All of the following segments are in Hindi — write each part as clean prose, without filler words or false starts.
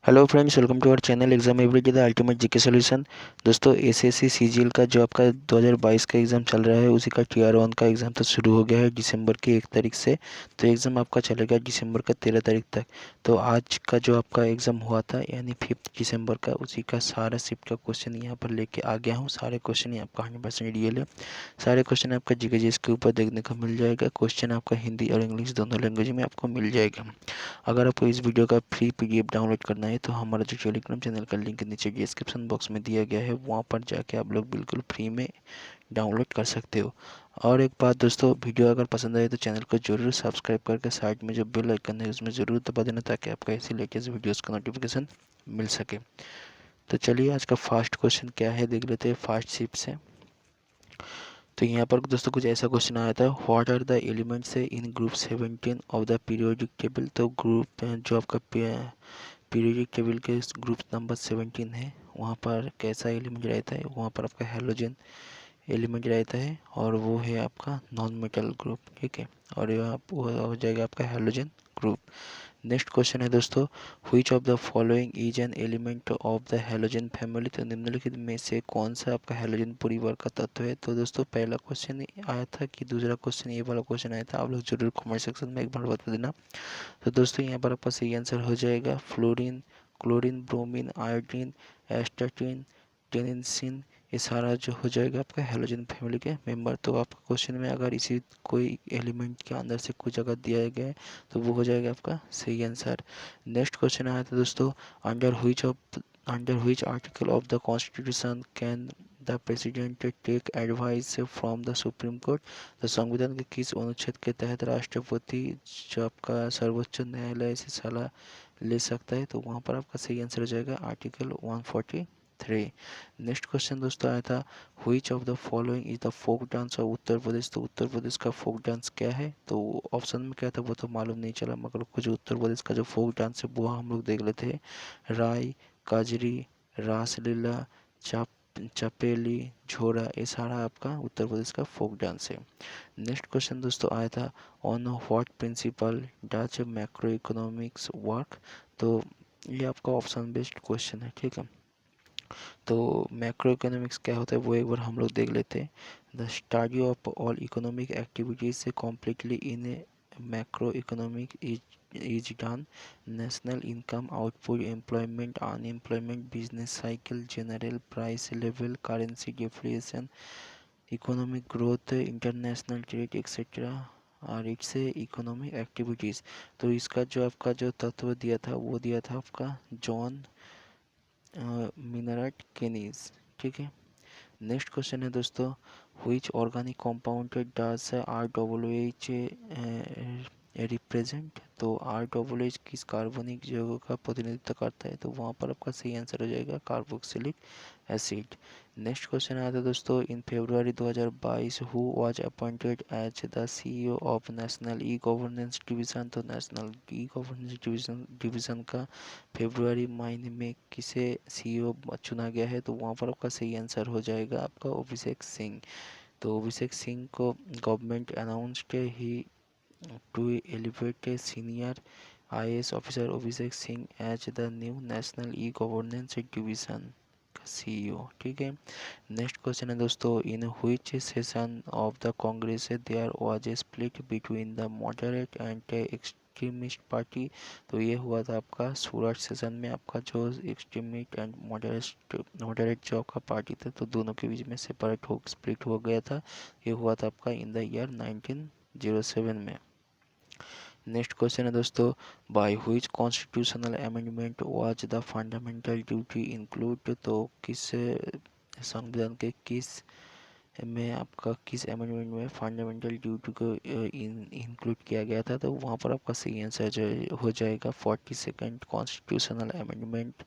Hello friends, welcome to our channel exam everyday the ultimate GK solution. दोस्तों एसएससी सीजीएल का जो आपका 2022 का एग्ज़ाम चल रहा है उसी का टीआर 1 का एग्ज़ाम तो शुरू हो गया है दिसंबर की 1 तारीख से। तो एग्ज़ाम आपका चलेगा दिसंबर का 13 तारीख तक। तो आज का जो आपका एग्ज़ाम हुआ था यानी 5 दिसंबर का, उसी का सारा शिफ्ट का क्वेश्चन यहाँ पर लेके आ गया हूँ। सारे क्वेश्चन ही आपका 100% रियल है। सारे क्वेश्चन आपका जीके जीएस के ऊपर देखने को मिल जाएगा। क्वेश्चन आपका हिंदी और इंग्लिश दोनों लैंग्वेज में आपको मिल जाएगा। अगर आपको इस वीडियो का फ्री पीडीएफ डाउनलोड करना है तो हमारा जो टेलीग्राम चैनल का लिंक नीचे डिस्क्रिप्शन बॉक्स में दिया गया है, वहाँ पर जाके आप लोग बिल्कुल फ्री में डाउनलोड कर सकते हो। और एक बात दोस्तों, वीडियो अगर पसंद आए तो चैनल को जरूर सब्सक्राइब करके साइड में जो बेल आइकन है उसमें ज़रूर दबा देना, ताकि आपको ऐसी लेटेस्ट वीडियोस का नोटिफिकेशन मिल सके। तो चलिए आज का फर्स्ट क्वेश्चन क्या है देख लेते हैं फास्ट शिफ्ट से। तो यहाँ पर दोस्तों कुछ ऐसा क्वेश्चन आया था, what are the elements in group 17 of the periodic table. तो ग्रुप जो आपका पीरियोडिक टेबल के ग्रुप नंबर 17 है, वहाँ पर कैसा एलिमेंट रहता है। वहाँ पर आपका हेलोजन एलिमेंट रहता है और वो है आपका नॉन मेटल ग्रुप, ठीक है। और ये वो हो जाएगा आपका हेलोजन ग्रुप। नेक्स्ट क्वेश्चन है दोस्तों, which of the following is an element of the halogen family. तो निम्नलिखित में से कौन सा आपका हेलोजन परिवार का तत्व है। तो दोस्तों पहला क्वेश्चन आया था कि दूसरा क्वेश्चन, ये वाला क्वेश्चन आया था, आप लोग जरूर कमेंट सेक्शन में एक बार बता देना। तो दोस्तों यहाँ पर आपका सही आंसर हो जाएगा fluorine, chlorine, bromine, iodine, astatine, tennessine. ये सारा जो हो जाएगा आपका हेलोजन फैमिली के मेंबर। तो आपका क्वेश्चन में अगर इसी कोई एलिमेंट के अंदर से कुछ अगर दिया गया है तो वो हो जाएगा आपका सही आंसर। नेक्स्ट क्वेश्चन आया था दोस्तों, under which article of the constitution can the president take advice from the supreme court. तो संविधान के किस अनुच्छेद के तहत राष्ट्रपति जो आपका सर्वोच्च न्यायालय से सलाह ले सकता है। तो वहाँ पर आपका सही आंसर हो जाएगा आर्टिकल 143। नेक्स्ट क्वेश्चन दोस्तों आया था, which of the following is the folk dance of Uttar Pradesh. तो उत्तर प्रदेश का फोक डांस क्या है। तो ऑप्शन में क्या था वो तो मालूम नहीं चला, मगर कुछ उत्तर प्रदेश का जो फोक डांस है वो हम लोग देख लेते हैं। राय, काजरी, रासलीला, चाप चपेली, झोरा, ये सारा आपका उत्तर प्रदेश का फोक डांस है। नेक्स्ट क्वेश्चन दोस्तों आया था, on what principle does macroeconomics work. तो ये आपका ऑप्शन बेस्ड क्वेश्चन है, ठीक है। तो मैक्रो इकोनॉमिक्स क्या होता है वो एक बार हम लोग देख लेते हैं। The study of all economic activities से completely in a macro economic is done. National income, output, employment, unemployment, business cycle, general price level, currency depreciation, economic growth, international trade etcetera और इट्स इकोनॉमिक एक्टिविटीज़। तो इसका जो आपका जो तत्व दिया था वो दिया था आपका जॉन मिनरट केनीज, ठीक है। नेक्स्ट क्वेश्चन है दोस्तों, which organic compound does R W H represent. तो आर डब्ल्यू एच किस कार्बनिक यौगिक का प्रतिनिधित्व करता है। तो वहाँ पर आपका सही आंसर हो जाएगा कार्बोक्सिलिक एसिड। नेक्स्ट क्वेश्चन आया था दोस्तों, in February 2022 who was appointed as the CEO of national e governance division. तो नेशनल ई गवर्नेंस डिवीजन का फरवरी महीने में किसे सीईओ चुना गया है। तो वहाँ पर आपका सही आंसर हो जाएगा आपका अभिषेक सिंह। तो अभिषेक सिंह को government announced he to elevate a senior IAS officer Abhishek Singh as the new national e governance division का सीईओ, ठीक है। नेक्स्ट क्वेश्चन है दोस्तों, in which session of the Congress there was a split between the moderate and extremist party. तो ये हुआ था आपका सूरत सेशन में, आपका जो एक्सट्रीमिस्ट एंड मॉडरेट जो आपका पार्टी था तो दोनों के बीच में सेपरेट हो स्प्लिट हो गया था। ये हुआ था आपका इन द ईयर 1907 में। नेक्स्ट क्वेश्चन है दोस्तों, by which constitutional amendment was the fundamental duty include. तो किस संविधान के किस में आपका किस अमेंडमेंट में फंडामेंटल ड्यूटी को इंक्लूड किया गया था। तो वहाँ पर आपका सही आंसर जो हो जाएगा 42nd कॉन्स्टिट्यूशनल अमेंडमेंट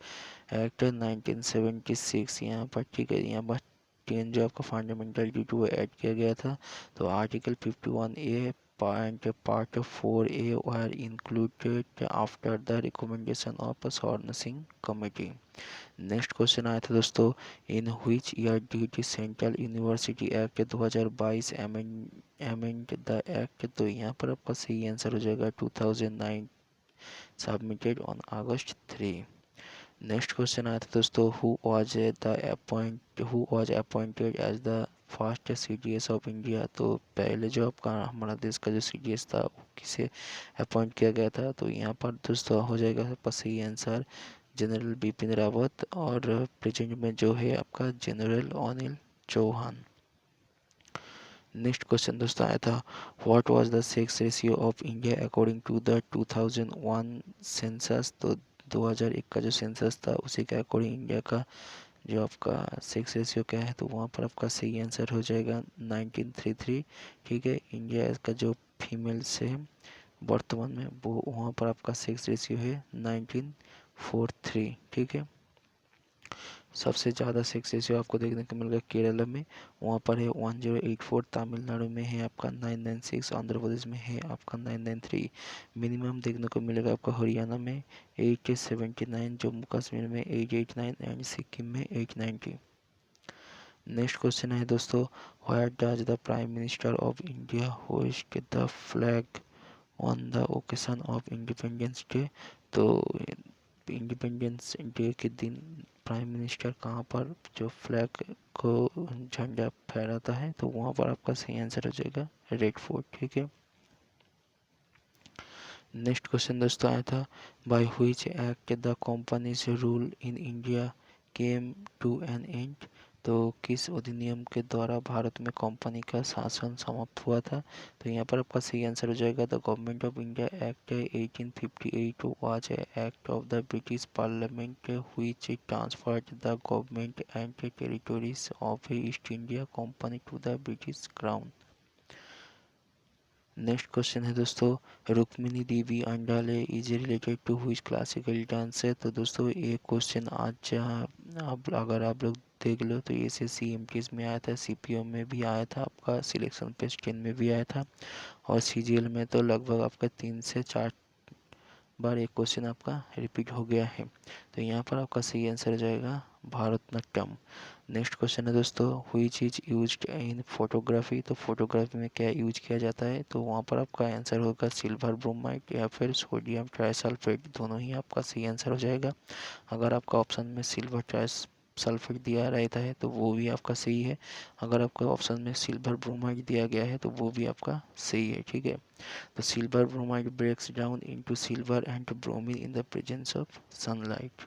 एक्ट 1976 यहाँ पर, ठीक है। यहाँ पर 10 जो आपका फंडामेंटल ड्यूटी वो ऐड किया गया था। तो article 51A part 4A were included after the recommendation of a Swarnasingh committee. Next question आया था दोस्तों, in which year did central university act 2022 amend the act. तो यहाँ पर आपका सही आंसर हो जाएगा 2009, submitted on August 3। Next question आया था दोस्तों, who was appointed as the first CDS of India. तो पहले जो आपका हमारा देश का जो सीडीएस था वो किसे अपॉइंट किया गया था। तो यहाँ पर दोस्तों हो जाएगा आपका सही आंसर जनरल बिपिन रावत, और प्रेजेंट में जो है आपका general Anil Chauhan. Next question दोस्तों आया था, what was the sex ratio of India according to the 2001 census. तो 2001 का जो सेंसस था उसी के अकॉर्डिंग इंडिया का जो आपका सेक्स रेशियो क्या है, तो वहाँ पर आपका सही आंसर हो जाएगा 1933। ठीक है, इंडिया का जो फीमेल्स है वर्तमान में वो वहाँ पर आपका सेक्स रेशियो है 1943। ठीक है, सबसे ज़्यादा सेक्स रेशियो आपको देखने को मिलेगा केरला में, वहाँ पर है 1084, तमिलनाडु में है आपका 996, आंध्र प्रदेश में है आपका 993। मिनिमम देखने को मिलेगा आपका हरियाणा में 879, जम्मू कश्मीर में 889 एंड सिक्किम में 890। नेक्स्ट क्वेश्चन है दोस्तों, what does the prime minister of India host the flag on the occasion of independence day. तो इंडिपेंडेंस डे के दिन प्राइम मिनिस्टर कहाँ पर जो फ्लैग को झंडा फहराता है, तो वहाँ पर आपका सही आंसर हो जाएगा रेड फोर्ट। ठीक है, नेक्स्ट क्वेश्चन दोस्तों आया था, by which act the companies rule in India came to an end. तो किस अधिनियम के द्वारा भारत में कंपनी का शासन समाप्त हुआ था। तो यहाँ पर आपका सही आंसर हो जाएगा the government of India act 1858 was a act of the British parliament which transferred the government and territories of East India company to the British crown. Next question है दोस्तों, Rukmini Devi Arundale is related to which classical dance है। तो दोस्तों एक क्वेश्चन आज आप अगर आप लोग देख लो तो एस सी एम टी में आया था, सी पी ओ में भी आया था, आपका सिलेक्शन पेज 10 में भी आया था, और सी जी एल में तो लगभग आपका 3 से 4 बार एक क्वेश्चन आपका रिपीट हो गया है। तो यहाँ पर आपका सही आंसर हो जाएगा भारतनाट्यम। नेक्स्ट क्वेश्चन है दोस्तों, which is used in photography. तो फोटोग्राफी में क्या यूज किया जाता है, तो वहाँ पर आपका आंसर होगा सिल्वर ब्रोमाइड या फिर सोडियम ट्राइसल्फेट, दोनों ही आपका सही आंसर हो जाएगा। अगर आपका ऑप्शन में सिल्वर ट्राइसल्फेट दिया रहता है तो वो भी आपका सही है, अगर आपका ऑप्शन में सिल्वर ब्रोमाइड दिया गया है तो वो भी आपका सही है। ठीक है, तो silver bromide breaks down into silver and bromine in the presence of sunlight.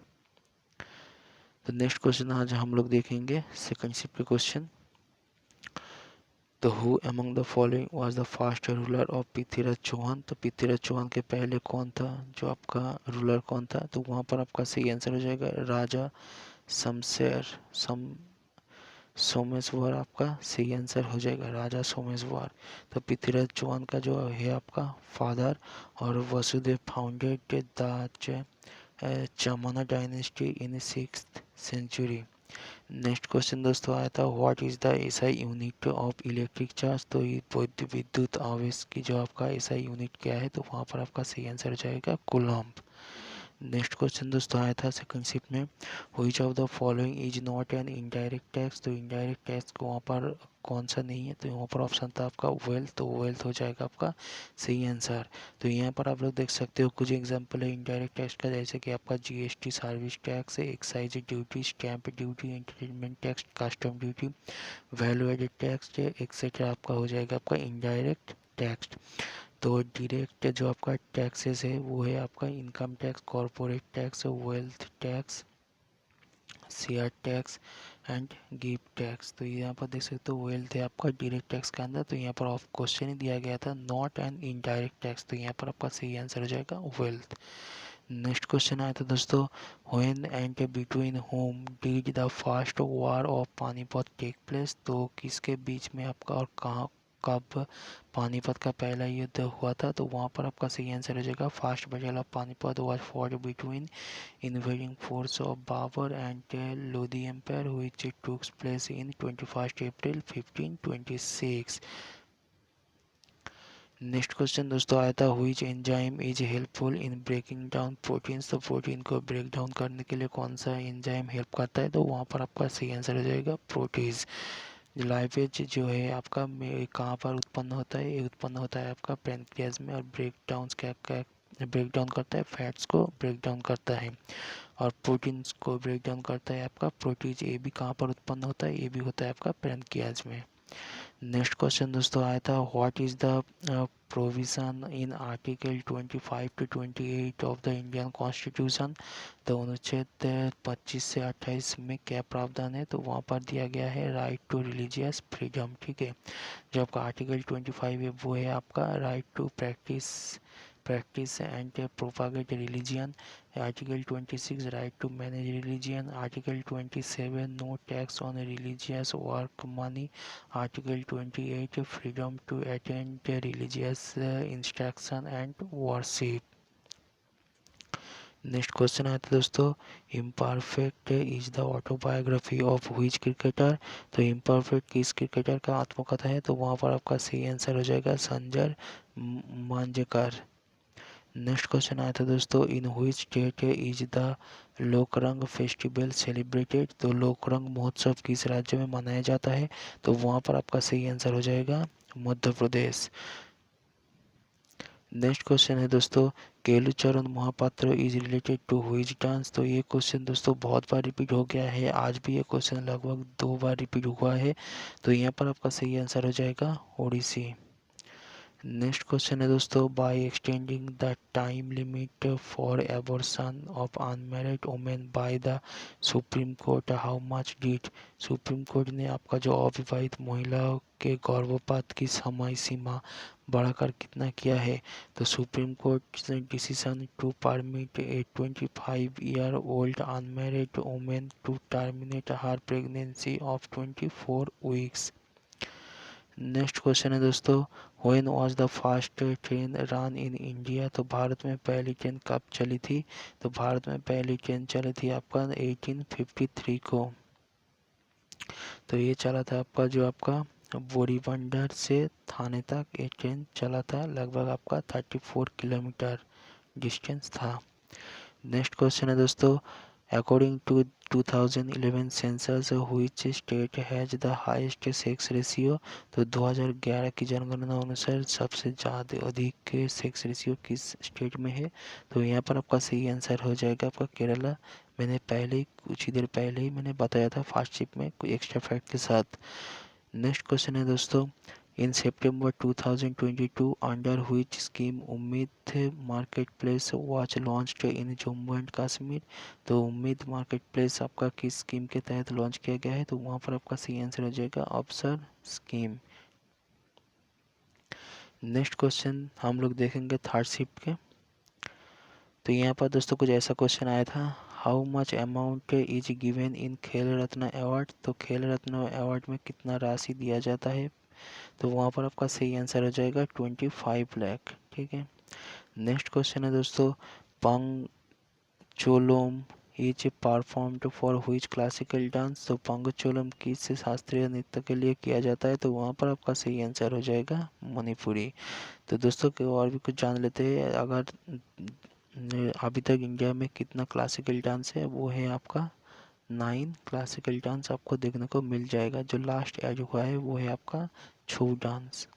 तो नेक्स्ट क्वेश्चन आज हम लोग देखेंगे सेकंड शिफ्ट के क्वेश्चन। तो who among the following was the first ruler of Prithviraj Chauhan. तो पृथ्वीराज चौहान के पहले कौन था जो आपका रूलर कौन था, तो वहाँ पर आपका सही आंसर हो जाएगा राजा शमशेर सोमेश्वर, आपका सही आंसर हो जाएगा राजा सोमेश्वर। तो पृथ्वीराज चौहान का जो है आपका फादर, और Vasudeva founded the Chamna dynasty in 6th century. Next question दोस्तों आया था, what is the SI unit of electric charge. तो ये विद्युत आवेश की जो आपका एसआई यूनिट क्या है, तो वहाँ पर आपका सही आंसर हो जाएगा कूलम्ब। नेक्स्ट क्वेश्चन दोस्तों आया था सेकंड शिफ्ट में, which of the following is not an indirect tax. तो इनडायरेक्ट टैक्स को वहाँ पर कौन सा नहीं है, तो वहाँ पर ऑप्शन था आपका वेल्थ, तो वेल्थ हो जाएगा आपका सही आंसर। तो यहाँ पर आप लोग देख सकते हो कुछ एग्जांपल है इनडायरेक्ट टैक्स का, जैसे कि आपका GST, service tax, excise duty, stamp duty, entertainment tax, custom duty, value added tax etcetera आपका हो जाएगा आपका इनडायरेक्ट टैक्स। तो डायरेक्ट जो आपका टैक्सेस है वो है आपका income tax, corporate tax, wealth tax, share tax and gift tax. तो यहाँ पर देख सकते हो वेल्थ है आपका डायरेक्ट टैक्स के अंदर, तो यहाँ पर ऑफ क्वेश्चन ही दिया गया था नॉट एन इनडायरेक्ट टैक्स, तो यहाँ पर आपका सही आंसर हो जाएगा वेल्थ। नेक्स्ट क्वेश्चन आया था दोस्तों, when and between whom did the first war of Panipat take place. तो किसके बीच में आपका और कहाँ कब पानीपत का पहला युद्ध हुआ था, तो वहाँ पर आपका सही आंसर हो जाएगा first battle of Panipat was fought between invading force of Babur and Lodi Empire, which took place in 21st April 1526। Next question दोस्तों आया था, which enzyme is helpful in breaking down proteins. तो प्रोटीन को ब्रेक डाउन करने के लिए कौन सा एंजाइम हेल्प करता है, तो वहाँ पर आपका सही आंसर हो जाएगा प्रोटीज। लाइपेज जो है आपका कहाँ पर उत्पन्न होता है, ये उत्पन्न होता है आपका पैनक्रियाज में, और ब्रेक डाउन क्या क्या ब्रेक डाउन करता है, फैट्स को ब्रेक डाउन करता है। और प्रोटीन्स को ब्रेक डाउन करता है आपका प्रोटीज। ए भी कहाँ पर उत्पन्न होता है, ये भी होता है आपका पैंक्रियाज में। नेक्स्ट क्वेश्चन दोस्तों आया था, what is the provision in article 25 to 28 of the Indian constitution. तो अनुच्छेद 25 से 28 में क्या प्रावधान है, तो वहाँ पर दिया गया है राइट टू रिलीजियस फ्रीडम। ठीक है, जो आपका आर्टिकल 25 है वो है आपका right to practice and propagate religion. Article 26 right to manage religion. Article 27 no tax on religious work money. Article 28 freedom to attend religious instruction and worship. Next question आता है दोस्तों, imperfect is the autobiography of which cricketer. तो इम्परफेक्ट किस क्रिकेटर का आत्मकथा है, तो वहाँ पर आपका सही आंसर हो जाएगा संजय मांजरेकर। नेक्स्ट क्वेश्चन आया था दोस्तों, in which state is the Lokrang festival celebrated. तो लोकरंग महोत्सव किस राज्य में मनाया जाता है, तो वहाँ पर आपका सही आंसर हो जाएगा मध्य प्रदेश। नेक्स्ट क्वेश्चन है दोस्तों, Kelucharan Mohapatra is related to which dance. तो ये क्वेश्चन दोस्तों बहुत बार रिपीट हो गया है, आज भी ये क्वेश्चन लगभग 2 बार रिपीट हुआ है, तो यहाँ पर आपका सही आंसर हो जाएगा ओडिसी। नेक्स्ट क्वेश्चन है दोस्तों, by extending the time limit for abortion of unmarried women by the supreme court how much did. Supreme court ने आपका जो अविवाहित महिलाओं के गर्भपात की समय सीमा बढ़ाकर कितना किया है, तो supreme court decision to permit a 25 year old unmarried women to terminate her pregnancy of 24 weeks। Next question है दोस्तों, when was the first train run in India. तो भारत में पहली ट्रेन कब चली थी, तो भारत में पहली ट्रेन चली थी आपका 1853 को। तो ये चला था आपका जो आपका बोरीबंदर से थाने तक ये ट्रेन चला था, लगभग आपका 34 किलोमीटर डिस्टेंस था। नेक्स्ट क्वेश्चन है दोस्तों, according to 2011 census which state has the highest sex ratio. तो 2011 की जनगणना अनुसार सबसे ज़्यादा अधिक सेक्स रेशियो किस स्टेट में है, तो यहाँ पर आपका सही आंसर हो जाएगा आपका केरला। मैंने पहले ही कुछ ही देर पहले ही मैंने बताया था फर्स्ट शिप में कोई एक्स्ट्रा फैक्ट के साथ। नेक्स्ट क्वेश्चन है दोस्तों, इन September 2022 अंडर व्हिच स्कीम उम्मीद market place watch launched in Jammu and Kashmir. तो उम्मीद मार्केट प्लेस आपका किस स्कीम के तहत लॉन्च किया गया है, तो वहाँ पर आपका सही आंसर हो जाएगा अवसर स्कीम। नेक्स्ट क्वेश्चन हम लोग देखेंगे थर्ड शिफ्ट के। तो यहाँ पर दोस्तों कुछ ऐसा क्वेश्चन आया था, how much amount is given in खेल रत्न अवार्ड। तो खेल रत्न अवार्ड में कितना राशि दिया जाता है, तो वहाँ पर आपका सही आंसर हो जाएगा 25 लाख। ठीक है, नेक्स्ट क्वेश्चन है दोस्तों, Pung Cholom is performed for which classical dance. तो पंगचोलम किस शास्त्रीय नृत्य के लिए किया जाता है, तो वहाँ पर आपका सही आंसर हो जाएगा मणिपुरी। तो दोस्तों के और भी कुछ जान लेते हैं, अगर अभी तक इंडिया में कितना क्लासिकल डांस है, वो है आपका 9 क्लासिकल डांस आपको देखने को मिल जाएगा। जो लास्ट ऐड हुआ है वो है आपका छू डांस।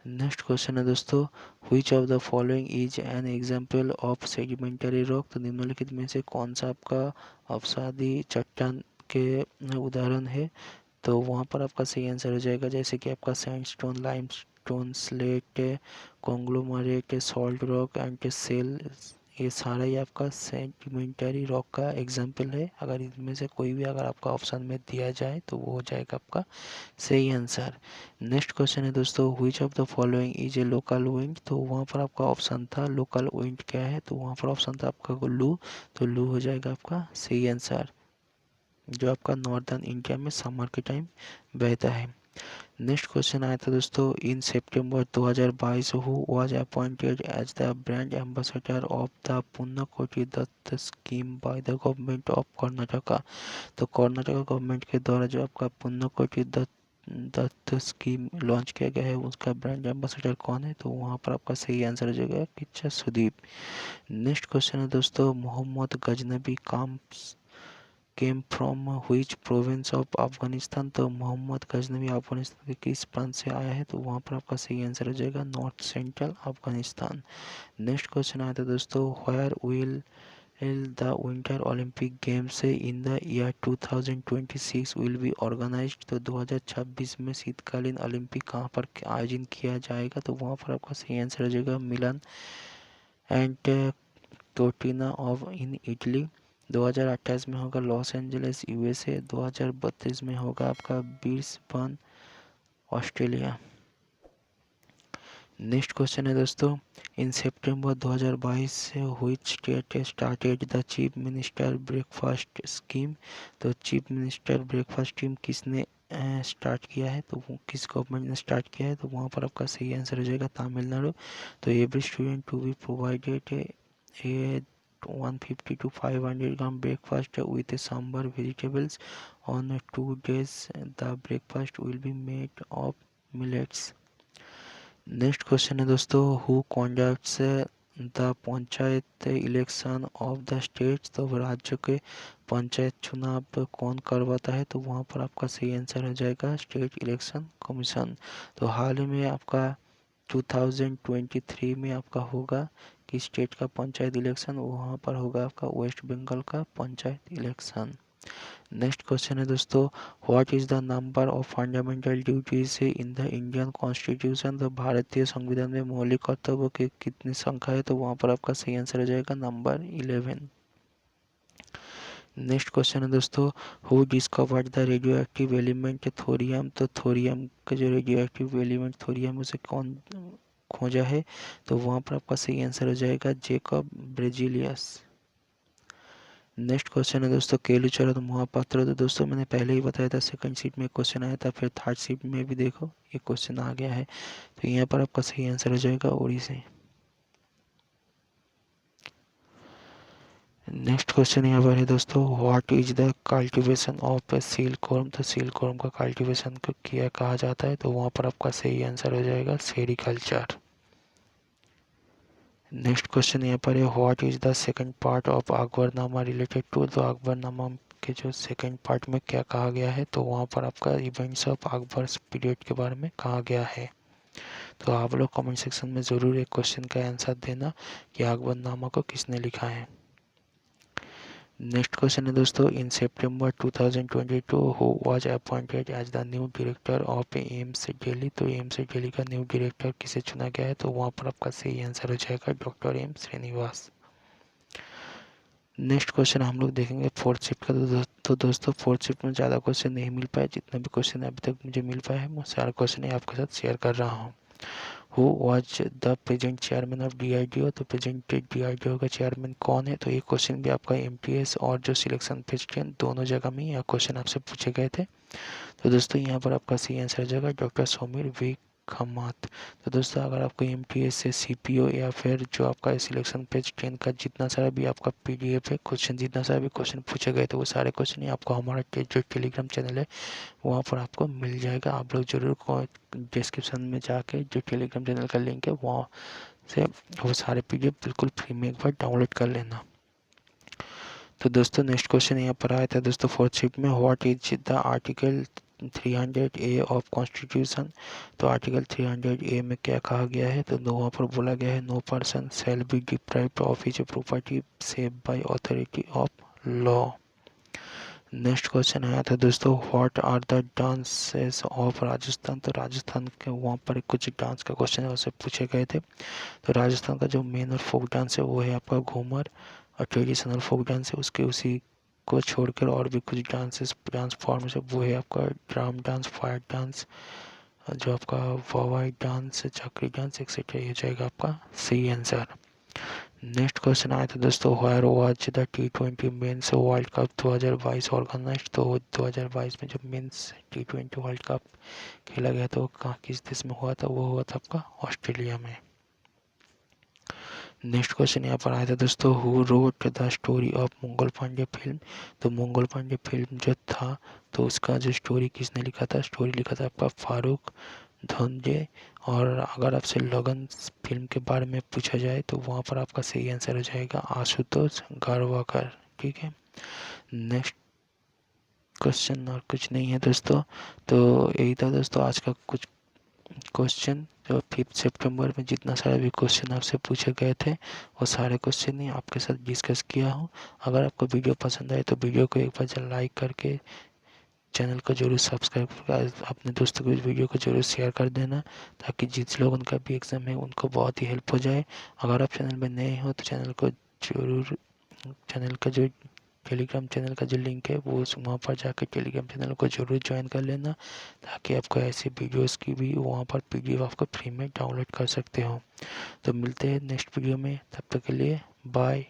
नेक्स्ट क्वेश्चन है दोस्तों, which of the following is an example of sedimentary rock. तो निम्नलिखित में से कौन सा आपका अवसादी चट्टान के उदाहरण है, तो वहाँ पर आपका सही आंसर हो जाएगा जैसे कि आपका sandstone, limestone, slate, conglomerate, salt rock and shale. ये सारा ही आपका सेडिमेंटरी रॉक का एग्जाम्पल है। अगर इनमें से कोई भी अगर आपका ऑप्शन में दिया जाए तो वो हो जाएगा आपका सही आंसर। नेक्स्ट क्वेश्चन है दोस्तों, which of the following is a local wind. तो वहाँ पर आपका ऑप्शन था लोकल विंड क्या है, तो वहाँ पर ऑप्शन था आपका लू। तो लू हो जाएगा आपका सही आंसर, जो आपका नॉर्दर्न इंडिया में समर के टाइम बहता है। नेक्स्ट क्वेश्चन आया था दोस्तों, in September 2022 who was appointed as the brand ambassador of the Punyakoti Datta scheme by the government of Karnataka. तो कर्नाटका गवर्नमेंट के द्वारा जो आपका पुन्नकोटी दत्त स्कीम लॉन्च किया गया है उसका ब्रांड एम्बेसडर कौन है, तो वहाँ पर आपका सही आंसर हो जाएगा किच्चा सुदीप। नेक्स्ट क्वेश्चन है दोस्तों, Mohammed Ghaznavi came from which province of Afghanistan. तो मोहम्मद गजनवी अफगानिस्तान के किस प्रांत से आया है, तो वहाँ पर आपका सही आंसर हो जाएगा north central Afghanistan. Next question आया था दोस्तों, where will the winter Olympic games in the year 2026 will be organised. तो 2026 में शीतकालीन ओलंपिक कहाँ पर आयोजन किया जाएगा? तो वहाँ पर आपका सही आंसर हो जाएगा Milan and Cortina of in Italy. 2028 में होगा लॉस एंजलिस यूएसए। 2032 में होगा आपका ब्रिस्बेन ऑस्ट्रेलिया। नेक्स्ट क्वेश्चन है दोस्तों, इन सितंबर 2022 से which state started the chief minister breakfast scheme. तो चीफ मिनिस्टर ब्रेकफास्ट स्कीम किसने स्टार्ट किया है? तो वो किस गवर्नमेंट ने स्टार्ट किया है? तो वहाँ पर आपका सही आंसर हो जाएगा तमिलनाडु। तो every student to be provided a 150 to 500 gram breakfast with sambar vegetables on 2 days। The breakfast will be made of millets. Next question है दोस्तों, who conducts the panchayat election of the states. तो राज्य के पंचायत चुनाव कौन करवाता है? तो वहाँ पर आपका सही आंसर हो जाएगा स्टेट इलेक्शन कमीशन। तो हाल ही में आपका 2023 में आपका होगा कि स्टेट का पंचायत इलेक्शन, वहाँ पर होगा आपका वेस्ट बंगाल का पंचायत इलेक्शन। नेक्स्ट क्वेश्चन है दोस्तों, what is the number of fundamental duties in the Indian constitution. तो भारतीय संविधान में मौलिक कर्तव्यों की कितनी संख्या है? तो वहाँ पर आपका सही आंसर हो जाएगा नंबर 11। नेक्स्ट क्वेश्चन है दोस्तों, who discovered the radio active element thorium. तो थोरियम का जो रेडियो एक्टिव एलिमेंट थोरियम उसे कौन खोजा है? तो वहाँ पर आपका सही आंसर हो जाएगा जेकब ब्रेजिलियस। नेक्स्ट क्वेश्चन है दोस्तों, केलुचरण महापात्र। तो दोस्तों मैंने पहले ही बताया था सेकंड सीट में क्वेश्चन आया था, फिर थर्ड सीट में भी देखो ये क्वेश्चन आ गया है। तो यहाँ पर आपका सही आंसर हो जाएगा ओडिसी। नेक्स्ट क्वेश्चन यहाँ पर है दोस्तों, what is the cultivation of silkworm. तो सिल्कवर्म का कल्टीवेशन को किया कहा जाता है? तो वहाँ पर आपका सही आंसर हो जाएगा सेरिकल्चर। नेक्स्ट क्वेश्चन यहाँ पर है, what is the second part of Akbarnama related to. तो अकबरनामा के जो सेकंड पार्ट में क्या कहा गया है? तो वहाँ पर आपका इवेंट्स ऑफ अकबर पीरियड के बारे में कहा गया है। तो आप लोग कमेंट सेक्शन में ज़रूर एक क्वेश्चन का आंसर देना कि अकबरनामा को किसने लिखा है। नेक्स्ट क्वेश्चन है दोस्तों, in September 2022 who was appointed as the new director of AIIMS Delhi. तो एम्स दिल्ली का न्यू डायरेक्टर किसे चुना गया है? तो वहाँ पर आपका सही आंसर हो जाएगा doctor M Srinivas. Next question हम लोग देखेंगे फोर्थ शिफ्ट का। तो दोस्तों फोर्थ शिफ्ट में ज़्यादा क्वेश्चन नहीं मिल पाए, जितना भी क्वेश्चन अभी तक मुझे मिल पाया है मैं सारा क्वेश्चन आपके साथ शेयर कर रहा हूँ। Who was the present chairman of DRDO. तो प्रेजेंट डीआरडीओ का चेयरमैन कौन है? तो ये क्वेश्चन भी आपका एमटीएस और जो सिलेक्शन प्रेसिडेंट दोनों जगह में यह क्वेश्चन आपसे पूछे गए थे। तो दोस्तों यहाँ पर आपका सही आंसर हो जाएगा डॉक्टर सौमीर वी खम्मात। तो दोस्तों अगर आपको एमटीएस से सीपीओ या फिर जो आपका सिलेक्शन पेज 10 का जितना सारा भी आपका पीडीएफ है क्वेश्चन, जितना सारा भी क्वेश्चन पूछे गए थे वो सारे क्वेश्चन ही आपको हमारा जो टेलीग्राम चैनल है वहाँ पर आपको मिल जाएगा। आप लोग जरूर डिस्क्रिप्शन में जाके जो टेलीग्राम चैनल का लिंक है वहाँ से वो सारे पीडीएफ बिल्कुल फ्री में एक बार डाउनलोड कर लेना। तो दोस्तों नेक्स्ट क्वेश्चन यहाँ पर आया था दोस्तों फोर्थ शिफ्ट में, what is the article 300A of constitution. तो आर्टिकल 300A में क्या कहा गया है? तो वहाँ पर बोला गया है no person shall be deprived of his property save by authority of law. Next question आया था दोस्तों, what are the dances of Rajasthan. तो राजस्थान के वहाँ पर कुछ डांस का क्वेश्चन है उससे पूछे गए थे। तो राजस्थान का जो मेन और फोक डांस है वो है आपका घूमर, और ट्रेडिशनल फोक डांस है उसके उसी को छोड़कर और भी कुछ डांस फॉर्म्स है वो है आपका ड्राम डांस, फायर डांस, जो आपका वावाई डांस, चक्री डांस एक्सेट्रा। ये हो जाएगा आपका सही आंसर। नेक्स्ट क्वेश्चन आया था दोस्तों, where was the T20 men's world cup 2022 organised. तो 2022 में जो मेंस T20 वर्ल्ड कप खेला गया था वो कहाँ किस देश में हुआ था? वो हुआ था आपका ऑस्ट्रेलिया में। नेक्स्ट क्वेश्चन यहाँ पर आया था दोस्तों, who wrote the story of Mangal Pandey film. तो मंगल पांडे फिल्म जो था तो उसका जो स्टोरी किसने लिखा था? स्टोरी लिखा था आपका फारूक धनंजय। और अगर आपसे लगन फिल्म के बारे में पूछा जाए तो वहाँ पर आपका सही आंसर हो जाएगा आशुतोष गारवाकर। ठीक है, नेक्स्ट क्वेश्चन और कुछ नहीं है दोस्तों। तो यही था दोस्तों आज का कुछ क्वेश्चन जो 5 सितंबर में जितना सारा भी क्वेश्चन आपसे पूछे गए थे वो सारे क्वेश्चन ही आपके साथ डिस्कस किया हूँ। अगर आपको वीडियो पसंद आए तो वीडियो को एक बार लाइक करके चैनल को जरूर सब्सक्राइब कर अपने दोस्तों को इस वीडियो को जरूर शेयर कर देना, ताकि जिस लोग उनका भी एग्ज़ाम है उनको बहुत ही हेल्प हो जाए। अगर आप चैनल में नए हो तो चैनल को जरूर, चैनल का जो टेलीग्राम चैनल का जो लिंक है वो वहाँ पर जाकर टेलीग्राम चैनल को जरूर ज्वाइन कर लेना, ताकि आपको ऐसे वीडियोस की भी वहाँ पर पीडीएफ आपको फ्री में डाउनलोड कर सकते हो। तो मिलते हैं नेक्स्ट वीडियो में, तब तक के लिए बाय।